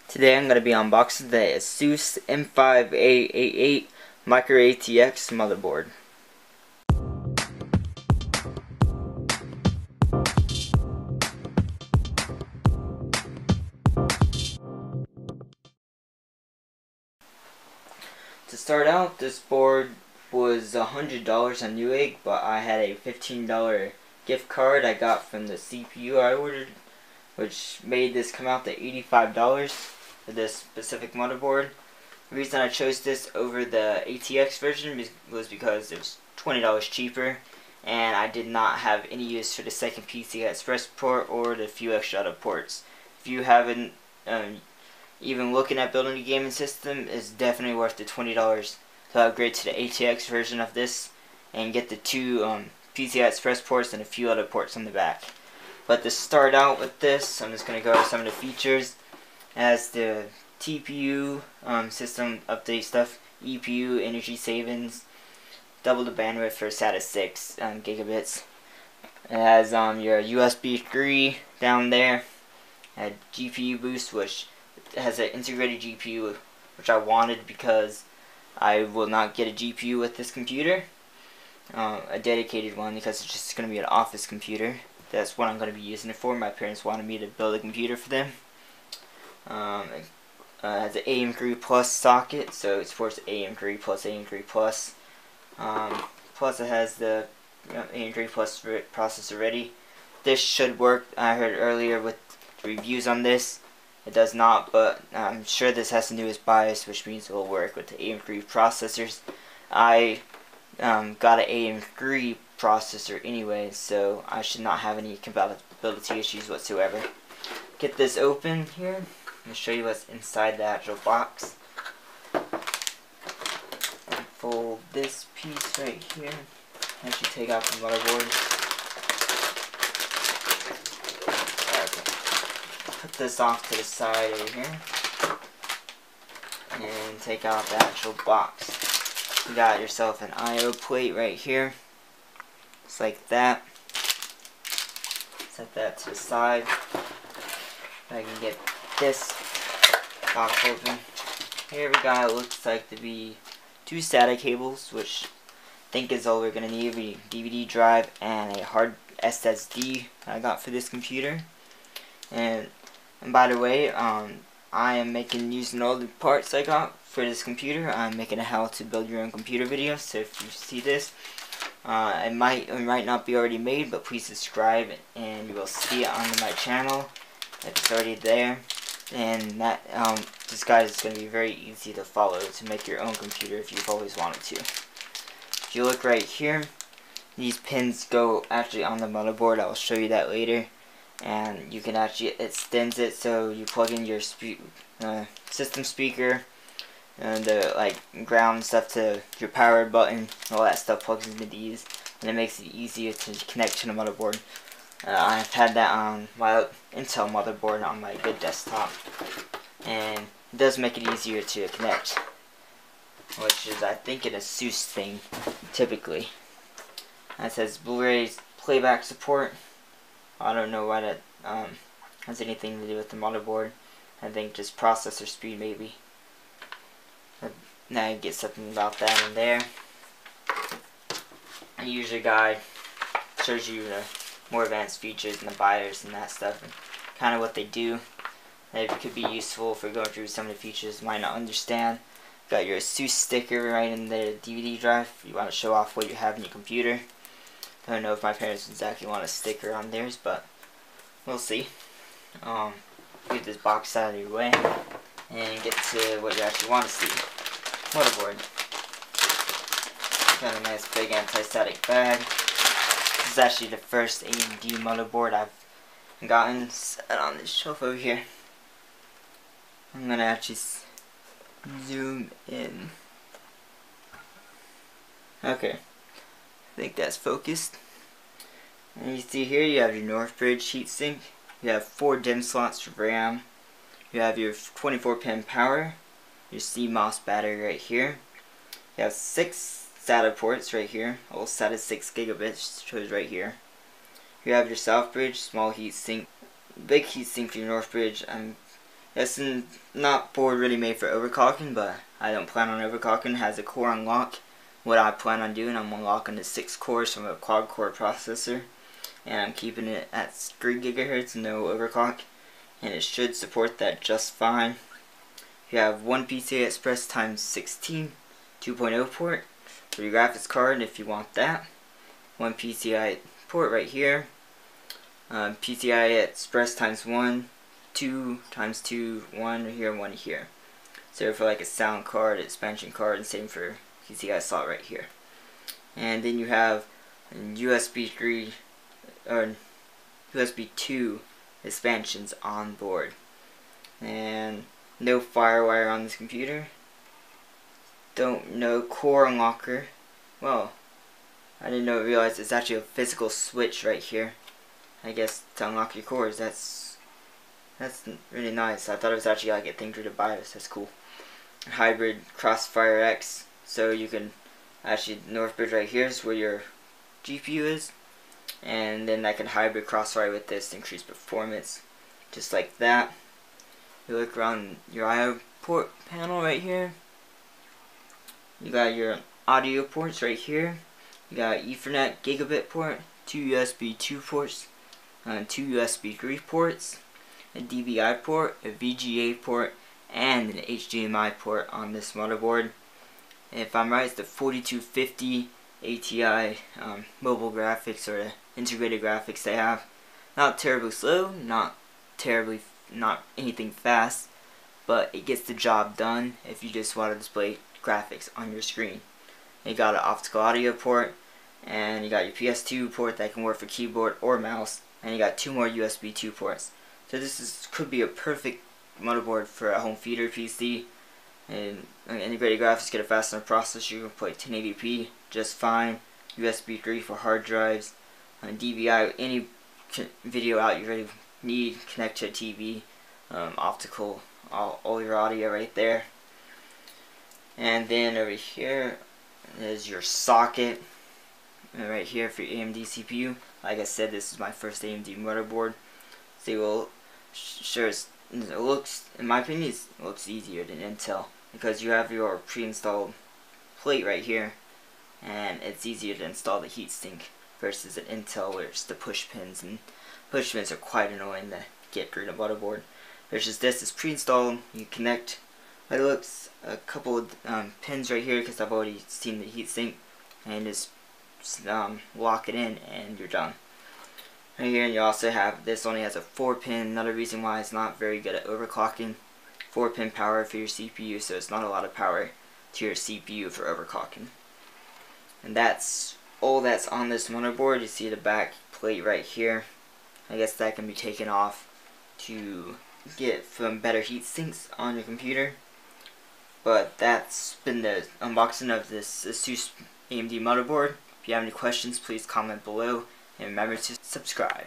Today I'm going to be unboxing the ASUS M5A88 micro ATX motherboard. To start out, this board was $100 on Newegg, but I had a $15 gift card I got from the CPU I ordered, which made this come out to $85 for this specific motherboard. The reason I chose this over the ATX version was because it was $20 cheaper, and I did not have any use for the second PCI Express port or the few extra other ports. If you haven't even looking at building a gaming system, it's definitely worth the $20 to upgrade to the ATX version of this and get the two PCI Express ports and a few other ports on the back. But to start out with this, I'm just going to go over some of the features. As the TPU system update stuff, EPU energy savings, double the bandwidth for SATA 6 gigabits. It has your USB 3 down there, a GPU boost, which has an integrated GPU, which I wanted because I will not get a GPU with this computer, a dedicated one, because it's just going to be an office computer. That's what I'm going to be using it for. My parents wanted me to build a computer for them. It has an AM3 Plus socket, so it supports AM3 Plus, AM3 Plus. Plus it has the AM3 Plus processor ready. This should work. I heard earlier with reviews on this, it does not, but I'm sure this has the newest BIOS, which means it will work with the AM3 processors. I got an AM3 processor anyway, so I should not have any compatibility issues whatsoever. Get this open here. I'm going to show you what's inside the actual box. Fold this piece right here. Actually take out the motherboard. Okay. Put this off to the side over here. And take out the actual box. You got yourself an I/O plate right here. Just like that. Set that to the side. I can get this box open. Here we got what looks like to be two SATA cables, which I think is all we're gonna need. A DVD drive and a hard SSD I got for this computer. And by the way, I am using all the parts I got for this computer. I'm making a how to build your own computer video, so if you see this, it might not be already made, but please subscribe and you will see it on my channel if it's already there. And that this guide is going to be very easy to follow to make your own computer if you've always wanted to. If you look right here, these pins go actually on the motherboard. I will show you that later. And you can actually, it extends it so you plug in your system speaker and the ground stuff to your power button. All that stuff plugs into these, and it makes it easier to connect to the motherboard. I've had that on my Intel motherboard on my good desktop, and it does make it easier to connect, which is I think an ASUS thing typically. It says Blu-ray playback support. I don't know why that has anything to do with the motherboard. I think just processor speed maybe. But now you get something about that in there. A user guide shows you the more advanced features and the BIOS and that stuff, and kind of what they do. It could be useful for going through some of the features you might not understand. Got your ASUS sticker right in the DVD drive if you want to show off what you have in your computer. I don't know if my parents exactly want a sticker on theirs, but we'll see. Get this box out of your way and get to what you actually want to see. Motherboard. Got a nice big anti-static bag. This is actually the first AMD motherboard I've gotten. Set on this shelf over here. I'm gonna actually zoom in. Okay, I think that's focused. And you see here you have your Northbridge heatsink. You have 4 DIMM slots for RAM. You have your 24-pin power. Your CMOS battery right here. You have 6 SATA ports right here. All SATA 6 gigabits shows right here. You have your Southbridge small heatsink, big heatsink for your Northbridge. I'm It's not board really made for overclocking, but I don't plan on overclocking. It has a core unlock. What I plan on doing, I'm unlocking the 6 cores from a quad core processor, and I'm keeping it at 3 gigahertz, no overclock, and it should support that just fine. You have one PCI Express times 16 2.0 port for your graphics card if you want that. One PCI port right here. PCI Express times 1, 2 times 2, 1 here, 1 here. So for like a sound card, expansion card, and same for PCI slot right here. And then you have USB 3 or USB 2 expansions on board. And no firewire on this computer. Don't know core unlocker. Well, I didn't realize it's actually a physical switch right here. I guess to unlock your cores. That's really nice. I thought it was actually like a thing through the BIOS. That's cool. Hybrid Crossfire X. So you can actually, North Bridge right here is where your GPU is, and then I can hybrid crossfire with this to increase performance, just like that. You look around your I/O port panel right here. You got your audio ports right here. You got Ethernet gigabit port, 2 USB 2 ports, 2 USB 3 ports, a DVI port, a VGA port, and an HDMI port on this motherboard. If I'm right, it's the 4250 ATI mobile graphics, or the integrated graphics they have. Not terribly slow, not anything fast, but it gets the job done if you just want to display graphics on your screen. You got an optical audio port, and you got your PS2 port that can work for keyboard or mouse, and you got 2 more USB 2 ports. So this could be a perfect motherboard for a home theater PC. And integrated graphics get a faster processor. You can play 1080p just fine. USB 3 for hard drives. DVI, any video out you really need, connect to a TV. Optical, all your audio right there. And then over here is your socket. And right here for your AMD CPU. Like I said, this is my first AMD motherboard. So you will it looks, in my opinion, it looks easier than Intel, because you have your pre-installed plate right here, and it's easier to install the heatsink versus an Intel where it's the push pins, and push pins are quite annoying to get through the motherboard. Versus this is pre-installed. You connect, it looks, a couple of pins right here because I've already seen the heatsink, and just lock it in and you're done. Right here, and you also have, this only has a 4-pin, another reason why it's not very good at overclocking. 4-pin power for your CPU, so it's not a lot of power to your CPU for overclocking. And that's all that's on this motherboard. You see the back plate right here. I guess that can be taken off to get some better heat sinks on your computer. But that's been the unboxing of this ASUS AMD motherboard. If you have any questions, please comment below, and remember to subscribe.